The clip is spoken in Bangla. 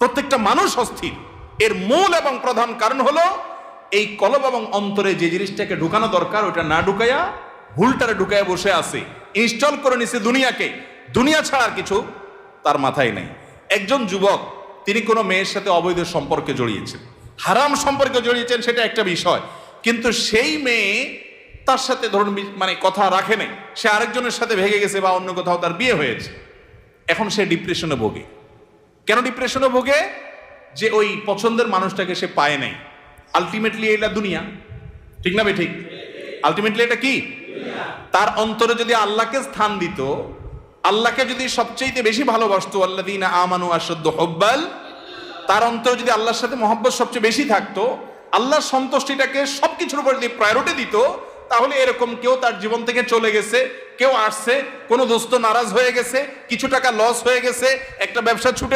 প্রত্যেকটা মানুষ অস্থির। এর মূল এবং প্রধান কারণ হলো এই কলব এবং অন্তরে যে জিনিসটাকে ঢুকানো দরকার ওটা না ঢুকাইয়া ভুলটারে ঢুকাইয়া বসে আছে, ইনস্টল করে নিছে দুনিয়াকে। দুনিয়া ছাড়া আর কিছু তার মাথায় নেই। একজন যুবক তিনি কোনো মেয়ের সাথে অবৈধ সম্পর্কে জড়িয়েছেন, হারাম সম্পর্কে জড়িয়েছেন, সেটা একটা বিষয়, কিন্তু সেই মেয়ে তার সাথে ধরুন মানে কথা রাখে নাই, সে আরেকজনের সাথে ভেগে গেছে বা অন্য কোথাও তার বিয়ে হয়েছে। এখন সে ডিপ্রেশনে ভোগে। কেন ডিপ্রেশনে ভোগে? যে ওই পছন্দের মানুষটাকে সে পায় নাই। আলটিমেটলি এটা দুনিয়া, ঠিক না বে ঠিক? আলটিমেটলি এটা কি? তার অন্তরে যদি আল্লাহকে স্থান দিত, আল্লাহকে যদি সবচেয়ে বেশি ভালোবাসতো, আল্লাযীনা আমানু আশাদ্দু হুব্বাল, তার অন্তরে যদি আল্লাহর সাথে মহব্বত সবচেয়ে বেশি থাকতো, আল্লাহর সন্তুষ্টিটাকে সবকিছুর উপর যদি প্রায়োরিটি দিত, তাহলে এরকম কেউ তার জীবন থেকে চলে গেছে, কেউ আসছে, কোনো দোস্ত নারাজ হয়ে গেছে, কিছু টাকা লস হয়ে গেছে, একটা ব্যবসা ছুটে